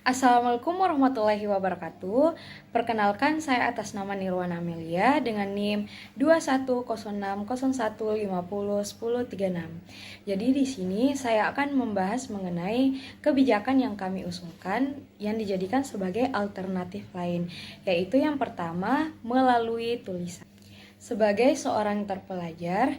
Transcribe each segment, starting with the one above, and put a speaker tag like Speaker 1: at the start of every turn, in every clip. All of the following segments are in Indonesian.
Speaker 1: Assalamualaikum warahmatullahi wabarakatuh. Perkenalkan, saya atas nama Nirwana Amelia dengan NIM 210601501036. Jadi di sini saya akan membahas mengenai kebijakan yang kami usulkan yang dijadikan sebagai alternatif lain, yaitu yang pertama melalui tulisan. Sebagai seorang terpelajar,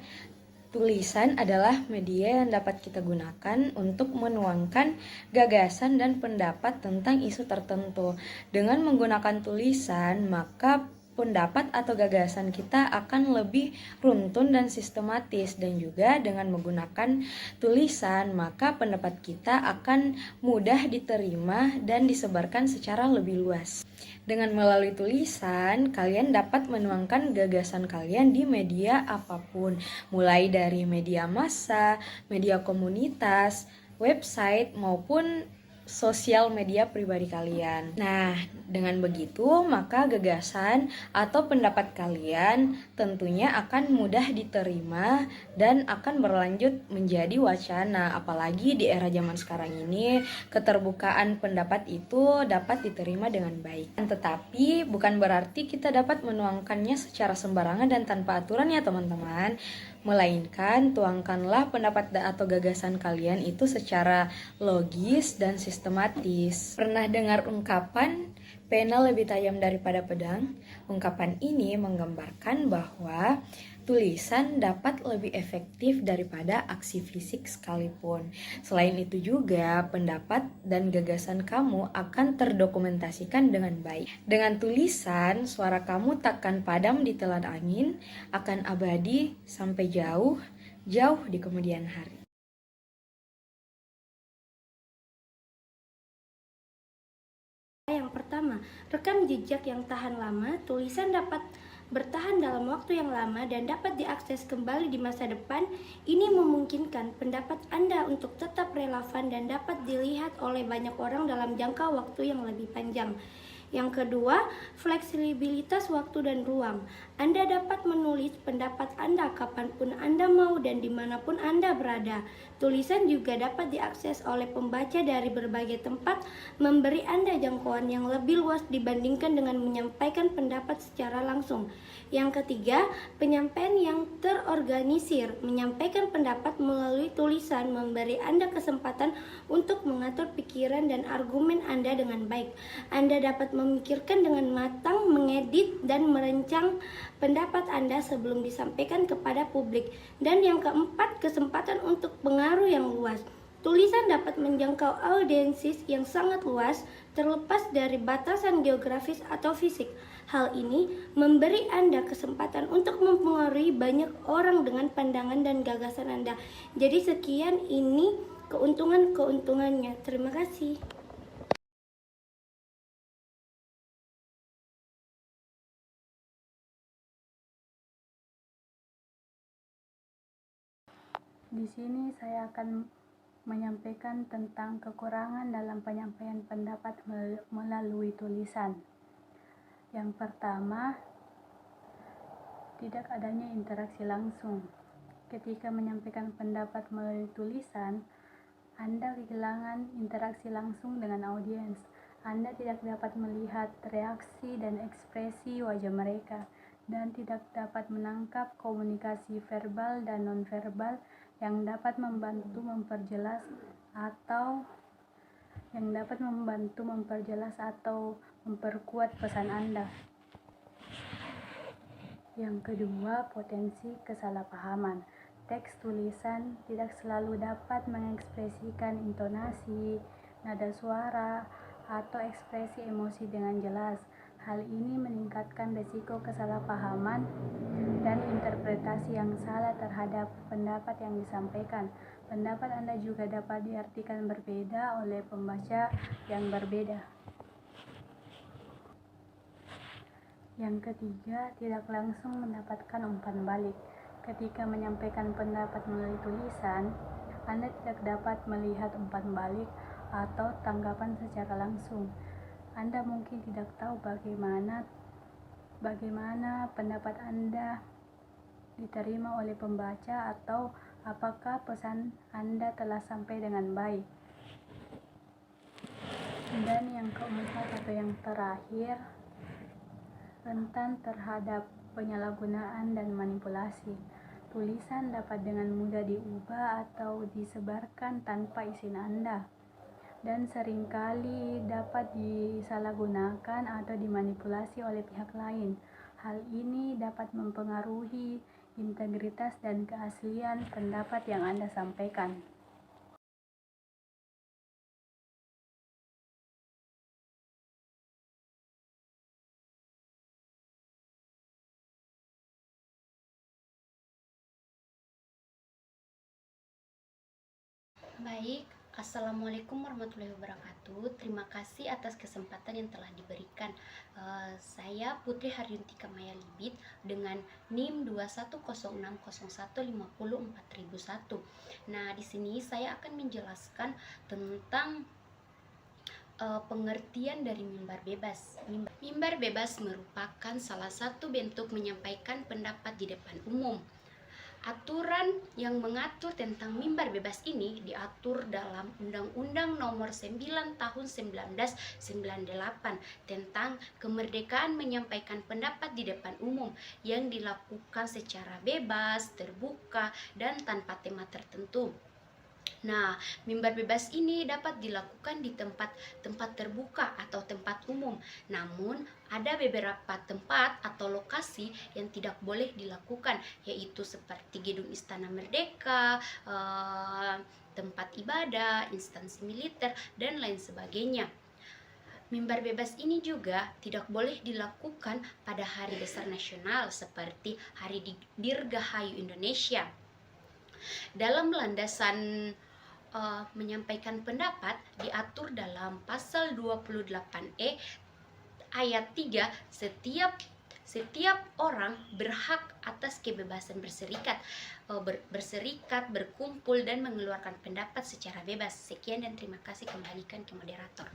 Speaker 1: tulisan adalah media yang dapat kita gunakan untuk menuangkan gagasan dan pendapat tentang isu tertentu. Dengan menggunakan tulisan, maka pendapat atau gagasan kita akan lebih runtun dan sistematis, dan juga dengan menggunakan tulisan, maka pendapat kita akan mudah diterima dan disebarkan secara lebih luas. Dengan melalui tulisan, kalian dapat menuangkan gagasan kalian di media apapun, mulai dari media massa, media komunitas, website, maupun sosial media pribadi kalian. Nah, dengan begitu, maka gagasan atau pendapat kalian tentunya akan mudah diterima dan akan berlanjut menjadi wacana. Apalagi di era zaman sekarang ini, keterbukaan pendapat itu dapat diterima dengan baik. Tetapi bukan berarti kita dapat menuangkannya secara sembarangan dan tanpa aturan ya teman-teman. Melainkan tuangkanlah pendapat atau gagasan kalian itu secara logis dan sistematis. Pernah dengar ungkapan pena lebih tajam daripada pedang? Ungkapan ini menggambarkan bahwa tulisan dapat lebih efektif daripada aksi fisik sekalipun. Selain itu juga, pendapat dan gagasan kamu akan terdokumentasikan dengan baik. Dengan tulisan, suara kamu takkan padam ditelan angin, akan abadi sampai jauh di kemudian hari.
Speaker 2: Yang pertama, rekam jejak yang tahan lama. Tulisan dapat bertahan dalam waktu yang lama dan dapat diakses kembali di masa depan. Ini memungkinkan pendapat Anda untuk tetap relevan dan dapat dilihat oleh banyak orang dalam jangka waktu yang lebih panjang. Yang kedua, fleksibilitas waktu dan ruang. Anda dapat menulis pendapat Anda kapanpun Anda mau dan dimanapun Anda berada. Tulisan juga dapat diakses oleh pembaca dari berbagai tempat, memberi Anda jangkauan yang lebih luas dibandingkan dengan menyampaikan pendapat secara langsung. Yang ketiga, penyampaian yang terorganisir. Menyampaikan pendapat melalui tulisan memberi Anda kesempatan untuk mengatur pikiran dan argumen Anda dengan baik. Anda dapat memikirkan dengan matang, mengedit, dan merancang pendapat Anda sebelum disampaikan kepada publik. Dan yang keempat, kesempatan untuk pengaruh yang luas. Tulisan dapat menjangkau audiensis yang sangat luas, terlepas dari batasan geografis atau fisik. Hal ini memberi Anda kesempatan untuk mempengaruhi banyak orang dengan pandangan dan gagasan Anda. Jadi sekian ini keuntungan-keuntungannya. Terima kasih.
Speaker 3: Di sini saya akan menyampaikan tentang kekurangan dalam penyampaian pendapat melalui tulisan. Yang pertama, tidak adanya interaksi langsung. Ketika menyampaikan pendapat melalui tulisan, Anda kehilangan interaksi langsung dengan audiens. Anda tidak dapat melihat reaksi dan ekspresi wajah mereka, dan tidak dapat menangkap komunikasi verbal dan nonverbal yang dapat membantu memperjelas atau memperkuat pesan Anda. Yang kedua, potensi kesalahpahaman. Teks tulisan tidak selalu dapat mengekspresikan intonasi, nada suara, atau ekspresi emosi dengan jelas. Hal ini meningkatkan risiko kesalahpahaman dan interpretasi yang salah terhadap pendapat yang disampaikan. Pendapat Anda juga dapat diartikan berbeda oleh pembaca yang berbeda. Yang ketiga, tidak langsung mendapatkan umpan balik. Ketika menyampaikan pendapat melalui tulisan, Anda tidak dapat melihat umpan balik atau tanggapan secara langsung. Anda mungkin tidak tahu bagaimana pendapat Anda diterima oleh pembaca atau apakah pesan Anda telah sampai dengan baik. Dan yang keempat atau yang terakhir, rentan terhadap penyalahgunaan dan manipulasi. Tulisan dapat dengan mudah diubah atau disebarkan tanpa izin Anda, dan seringkali dapat disalahgunakan atau dimanipulasi oleh pihak lain. Hal ini dapat mempengaruhi integritas dan keaslian pendapat yang Anda sampaikan.
Speaker 4: Baik, Assalamualaikum warahmatullahi wabarakatuh. Terima kasih atas kesempatan yang telah diberikan. Saya Putri Haryuntika Maya Libit dengan NIM 210601504.001. Nah, di sini saya akan menjelaskan tentang pengertian dari mimbar bebas. Mimbar bebas merupakan salah satu bentuk menyampaikan pendapat di depan umum. Aturan yang mengatur tentang mimbar bebas ini diatur dalam Undang-Undang Nomor 9 Tahun 1998 tentang kemerdekaan menyampaikan pendapat di depan umum yang dilakukan secara bebas, terbuka, dan tanpa tema tertentu. Nah, mimbar bebas ini dapat dilakukan di tempat terbuka atau tempat umum. Namun, ada beberapa tempat atau lokasi yang tidak boleh dilakukan, yaitu seperti Gedung Istana Merdeka, tempat ibadah, instansi militer, dan lain sebagainya. Mimbar bebas ini juga tidak boleh dilakukan pada hari besar nasional seperti Hari Dirgahayu Indonesia. Dalam landasan menyampaikan pendapat diatur dalam pasal 28E ayat 3, setiap orang berhak atas kebebasan berserikat, berkumpul dan mengeluarkan pendapat secara bebas. Sekian dan terima kasih, kembalikan ke moderator.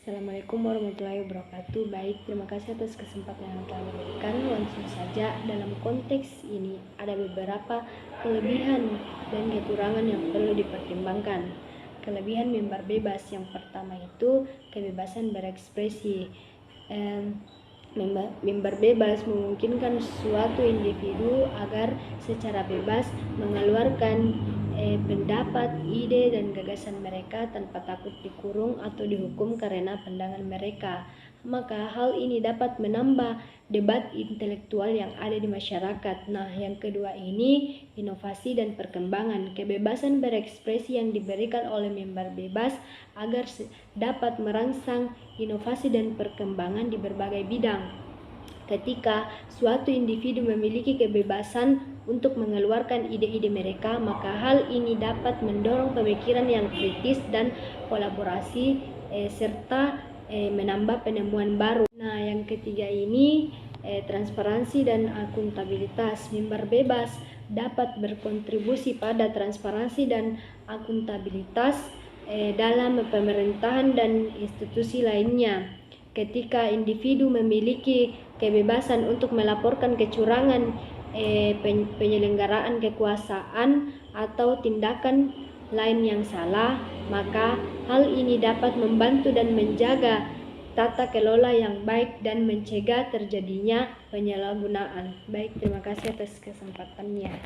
Speaker 1: Assalamualaikum warahmatullahi wabarakatuh. Baik, terima kasih atas kesempatan yang telah diberikan. Langsung saja, dalam konteks ini ada beberapa kelebihan dan kekurangan yang perlu dipertimbangkan. Kelebihan mimbar bebas yang pertama itu kebebasan berekspresi. Mimbar bebas memungkinkan suatu individu agar secara bebas mengeluarkan pendapat, ide, dan gagasan mereka tanpa takut dikurung atau dihukum karena pandangan mereka. Maka hal ini dapat menambah debat intelektual yang ada di masyarakat. Nah, yang kedua ini inovasi dan perkembangan. Kebebasan berekspresi yang diberikan oleh mimbar bebas agar dapat merangsang inovasi dan perkembangan di berbagai bidang. Ketika suatu individu memiliki kebebasan untuk mengeluarkan ide-ide mereka, maka hal ini dapat mendorong pemikiran yang kritis dan kolaborasi serta menambah penemuan baru. Nah, yang ketiga ini transparansi dan akuntabilitas. Mimbar bebas dapat berkontribusi pada transparansi dan akuntabilitas dalam pemerintahan dan institusi lainnya. Ketika individu memiliki kebebasan untuk melaporkan kecurangan penyelenggaraan kekuasaan atau tindakan lain yang salah, maka hal ini dapat membantu dan menjaga tata kelola yang baik dan mencegah terjadinya penyalahgunaan. Baik, terima kasih atas kesempatannya.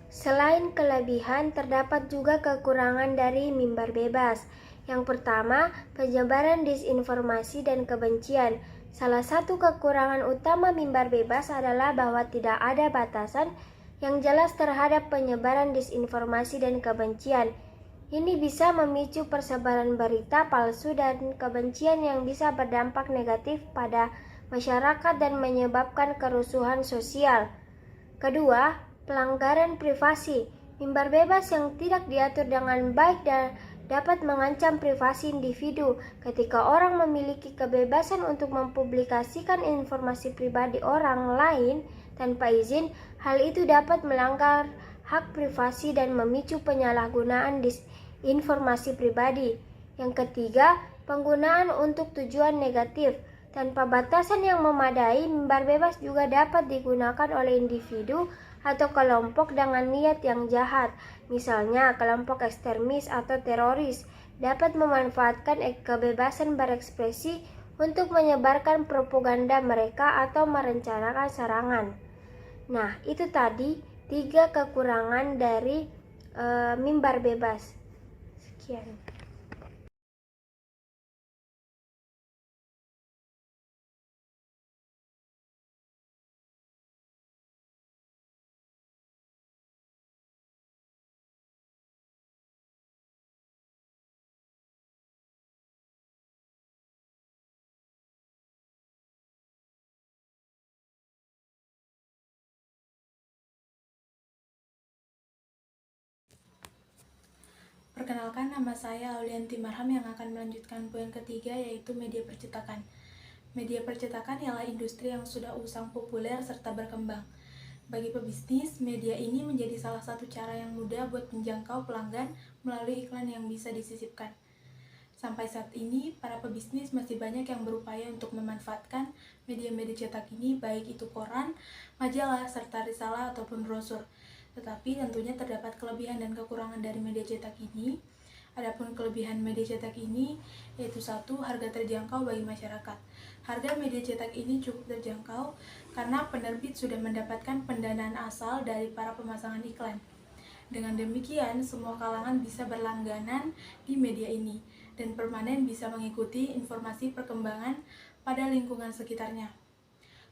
Speaker 2: Selain kelebihan, terdapat juga kekurangan dari mimbar bebas. Yang pertama, penyebaran disinformasi dan kebencian. Salah satu kekurangan utama mimbar bebas adalah bahwa tidak ada batasan yang jelas terhadap penyebaran disinformasi dan kebencian. Ini bisa memicu persebaran berita palsu dan kebencian yang bisa berdampak negatif pada masyarakat dan menyebabkan kerusuhan sosial. Kedua, pelanggaran privasi. Mimbar bebas yang tidak diatur dengan baik dan dapat mengancam privasi individu. Ketika orang memiliki kebebasan untuk mempublikasikan informasi pribadi orang lain tanpa izin, hal itu dapat melanggar hak privasi dan memicu penyalahgunaan informasi pribadi. Yang ketiga, penggunaan untuk tujuan negatif. Tanpa batasan yang memadai, mimbar bebas juga dapat digunakan oleh individu atau kelompok dengan niat yang jahat. Misalnya, kelompok ekstremis atau teroris dapat memanfaatkan kebebasan berekspresi untuk menyebarkan propaganda mereka atau merencanakan serangan. Nah, itu tadi 3 kekurangan dari mimbar bebas. Sekian.
Speaker 5: Perkenalkan, nama saya Aulianti Marham yang akan melanjutkan poin ketiga, yaitu media percetakan. Media percetakan ialah industri yang sudah usang populer serta berkembang. Bagi pebisnis, media ini menjadi salah satu cara yang mudah buat menjangkau pelanggan melalui iklan yang bisa disisipkan. Sampai saat ini, para pebisnis masih banyak yang berupaya untuk memanfaatkan media-media cetak ini, baik itu koran, majalah, serta risalah ataupun brosur. Tetapi tentunya terdapat kelebihan dan kekurangan dari media cetak ini. Adapun kelebihan media cetak ini yaitu 1, harga terjangkau bagi masyarakat. Harga media cetak ini cukup terjangkau karena penerbit sudah mendapatkan pendanaan asal dari para pemasangan iklan. Dengan demikian, semua kalangan bisa berlangganan di media ini dan permanen bisa mengikuti informasi perkembangan pada lingkungan sekitarnya.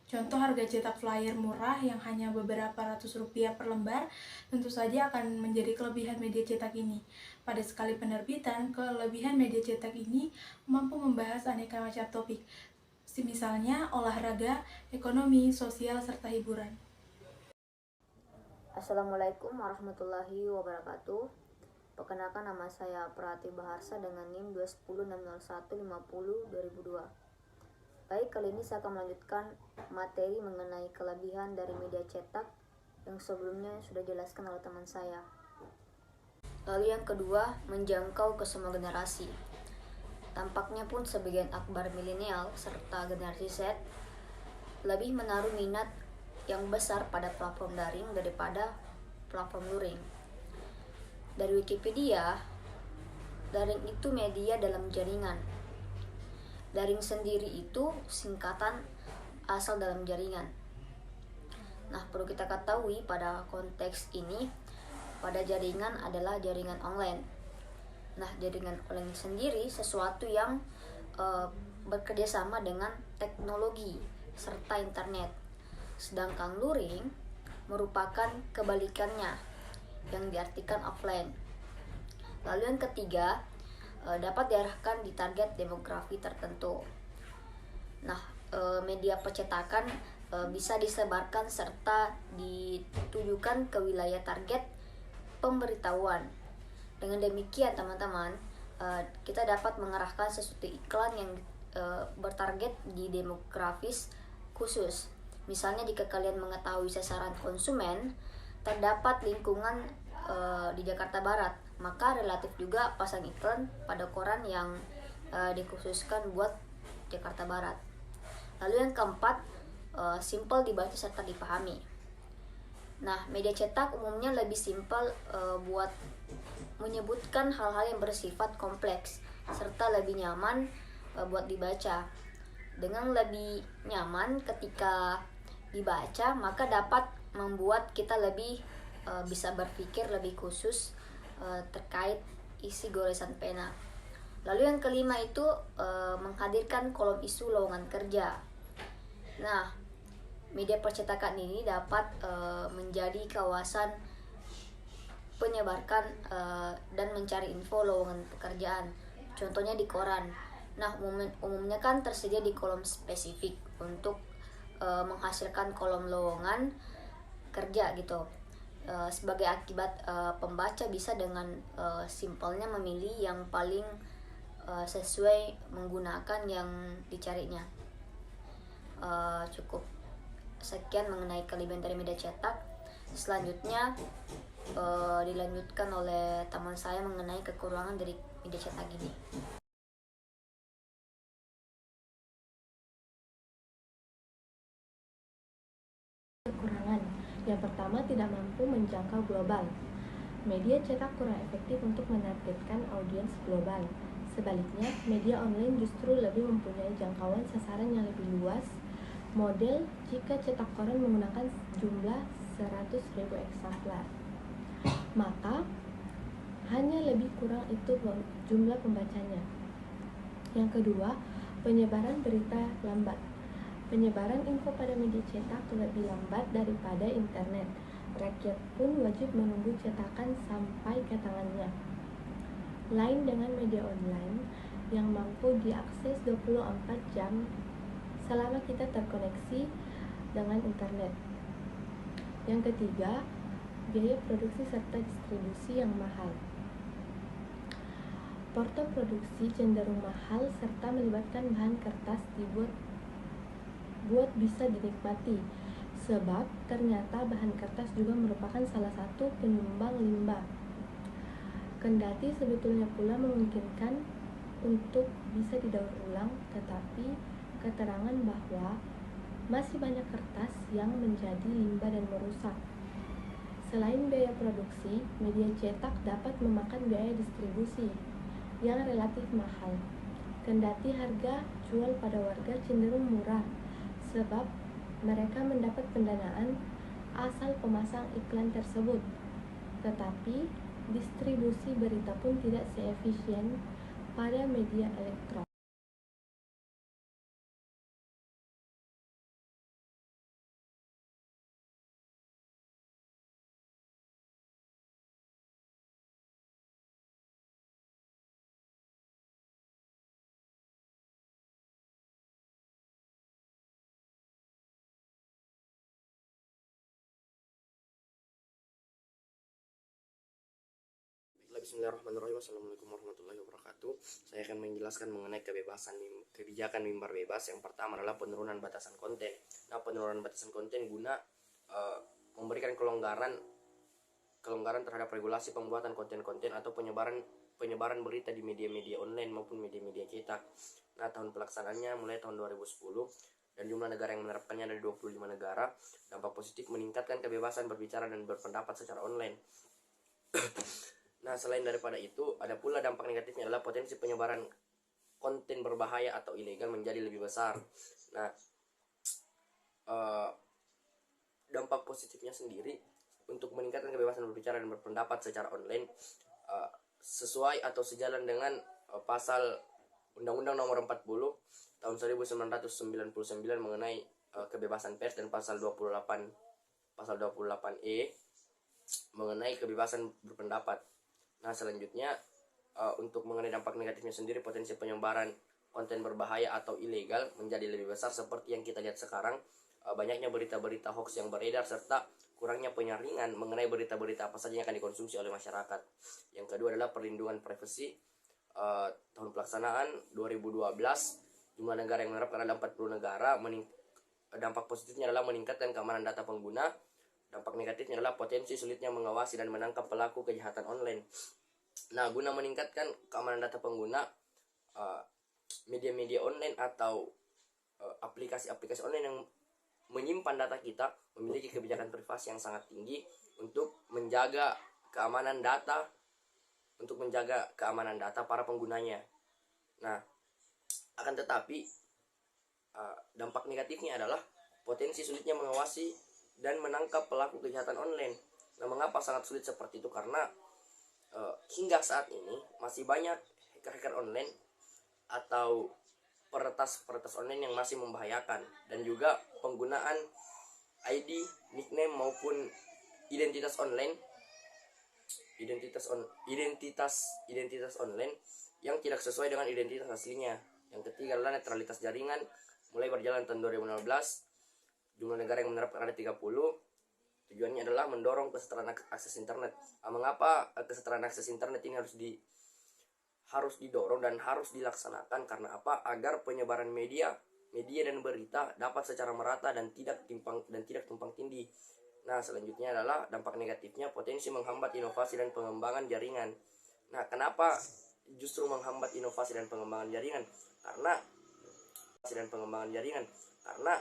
Speaker 5: Contoh harga cetak flyer murah yang hanya beberapa ratus rupiah per lembar tentu saja akan menjadi kelebihan media cetak ini. Pada sekali penerbitan, kelebihan media cetak ini mampu membahas aneka macam topik, misalnya olahraga, ekonomi, sosial, serta hiburan.
Speaker 6: Assalamualaikum warahmatullahi wabarakatuh. Perkenalkan, nama saya Prati Baharsa dengan NIM 210601502. Baik, kali ini saya akan melanjutkan materi mengenai kelebihan dari media cetak yang sebelumnya sudah dijelaskan oleh teman saya. Lalu yang kedua, menjangkau ke semua generasi. Tampaknya pun sebagian akbar milenial serta generasi Z lebih menaruh minat yang besar pada platform daring daripada platform luring. Dari Wikipedia, daring itu media dalam jaringan. Daring sendiri itu singkatan asal dalam jaringan. Nah, perlu kita ketahui pada konteks ini, pada jaringan adalah jaringan online. Nah, jaringan online sendiri sesuatu yang bekerja sama dengan teknologi serta internet. Sedangkan luring merupakan kebalikannya yang diartikan offline. Lalu yang ketiga, dapat diarahkan di target demografi tertentu. Nah, media percetakan bisa disebarkan serta ditujukan ke wilayah target pemberitahuan. Dengan demikian, teman-teman, kita dapat mengarahkan sesuatu iklan yang bertarget di demografis khusus. Misalnya, jika kalian mengetahui sasaran konsumen terdapat lingkungan di Jakarta Barat, maka relatif juga pasang iklan pada koran yang dikhususkan buat Jakarta Barat. Lalu yang keempat, simpel dibaca serta dipahami. Nah, media cetak umumnya lebih simpel buat menyebutkan hal-hal yang bersifat kompleks serta lebih nyaman buat dibaca. Dengan lebih nyaman ketika dibaca, maka dapat membuat kita lebih bisa berpikir lebih khusus terkait isi goresan pena. Lalu yang kelima itu menghadirkan kolom isu lowongan kerja. Nah, media percetakan ini dapat menjadi kawasan penyebarkan dan mencari info lowongan pekerjaan. Contohnya di koran. Nah, umumnya kan tersedia di kolom spesifik untuk menghasilkan kolom lowongan kerja gitu. Sebagai akibat, pembaca bisa dengan simpelnya memilih yang paling sesuai menggunakan yang dicarinya. Cukup sekian mengenai kelebihan dari media cetak. Selanjutnya dilanjutkan oleh teman saya mengenai kekurangan dari media cetak ini.
Speaker 7: Kekurangan. Yang pertama, tidak mampu menjangkau global. Media cetak kurang efektif untuk menargetkan audiens global. Sebaliknya, media online justru lebih mempunyai jangkauan sasaran yang lebih luas. Model jika cetak koran menggunakan jumlah 100.000 eksemplar, maka hanya lebih kurang itu jumlah pembacanya. Yang kedua, penyebaran berita lambat. Penyebaran info pada media cetak lebih lambat daripada internet. Rakyat pun wajib menunggu cetakan sampai ke tangannya. Lain dengan media online yang mampu diakses 24 jam selama kita terkoneksi dengan internet. Yang ketiga, biaya produksi serta distribusi yang mahal. Porto produksi cenderung mahal serta melibatkan bahan kertas buat bisa dinikmati, sebab ternyata bahan kertas juga merupakan salah satu penyumbang limbah. Kendati sebetulnya pula memungkinkan untuk bisa didaur ulang, tetapi keterangan bahwa masih banyak kertas yang menjadi limbah dan merusak. Selain biaya produksi, media cetak dapat memakan biaya distribusi yang relatif mahal. Kendati harga jual pada warga cenderung murah, sebab mereka mendapat pendanaan asal pemasang iklan tersebut. Tetapi distribusi berita pun tidak seefisien pada media elektronik.
Speaker 8: Bismillahirrahmanirrahim. Assalamualaikum warahmatullahi wabarakatuh. Saya akan menjelaskan mengenai kebijakan mimbar bebas. Yang pertama adalah penurunan batasan konten. Nah, penurunan batasan konten guna memberikan kelonggaran terhadap regulasi pembuatan konten-konten atau penyebaran berita di media-media online maupun media-media cetak. Nah, tahun pelaksanaannya mulai tahun 2010 dan jumlah negara yang menerapkannya ada 25 negara. Dampak positif meningkatkan kebebasan berbicara dan berpendapat secara online. Nah, selain daripada itu, ada pula dampak negatifnya adalah potensi penyebaran konten berbahaya atau ilegal menjadi lebih besar. Nah, dampak positifnya sendiri untuk meningkatkan kebebasan berbicara dan berpendapat secara online sesuai atau sejalan dengan pasal Undang-Undang Nomor 40 tahun 1999 mengenai kebebasan pers dan pasal 28E mengenai kebebasan berpendapat. Nah, selanjutnya untuk mengenai dampak negatifnya sendiri, potensi penyebaran konten berbahaya atau ilegal menjadi lebih besar seperti yang kita lihat sekarang. Banyaknya berita-berita hoax yang beredar serta kurangnya penyaringan mengenai berita-berita apa saja yang akan dikonsumsi oleh masyarakat. Yang kedua adalah perlindungan privasi. Tahun pelaksanaan 2012, jumlah negara yang menerapkan ada 40 negara. Dampak positifnya adalah meningkatkan keamanan data pengguna. Dampak negatifnya adalah potensi sulitnya mengawasi dan menangkap pelaku kejahatan online. Nah, guna meningkatkan keamanan data pengguna, media-media online atau aplikasi-aplikasi online yang menyimpan data kita memiliki kebijakan privasi yang sangat tinggi untuk menjaga keamanan data para penggunanya. Nah, akan tetapi dampak negatifnya adalah potensi sulitnya mengawasi dan menangkap pelaku kejahatan online. Nah, mengapa sangat sulit seperti itu? Karena hingga saat ini masih banyak hacker-hacker online atau peretas online yang masih membahayakan, dan juga penggunaan ID, nickname maupun identitas online yang tidak sesuai dengan identitas aslinya. Yang ketiga adalah netralitas jaringan. Mulai berjalan tahun 2016, jumlah negara yang menerapkan ada 30. Tujuannya adalah mendorong kesetaraan akses internet. Mengapa kesetaraan akses internet ini harus didorong dan harus dilaksanakan? Karena apa? Agar penyebaran media dan berita dapat secara merata dan tidak tumpang tindih. Nah, selanjutnya adalah dampak negatifnya, potensi menghambat inovasi dan pengembangan jaringan. Nah, kenapa justru menghambat inovasi dan pengembangan jaringan? Karena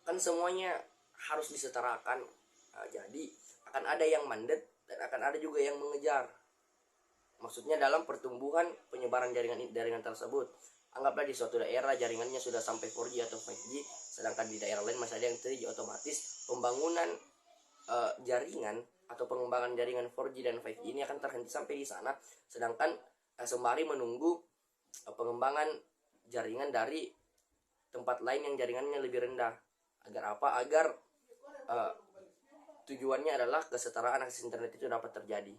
Speaker 8: kan semuanya harus disetarakan. Nah, jadi akan ada yang mandek dan akan ada juga yang mengejar. Maksudnya dalam pertumbuhan penyebaran jaringan tersebut. Anggaplah di suatu daerah jaringannya sudah sampai 4G atau 5G, sedangkan di daerah lain masih ada yang 3G, otomatis pembangunan jaringan atau pengembangan jaringan 4G dan 5G ini akan terhenti sampai di sana, sedangkan sembari menunggu pengembangan jaringan dari tempat lain yang jaringannya lebih rendah. Agar apa? Agar tujuannya adalah kesetaraan akses internet itu dapat terjadi.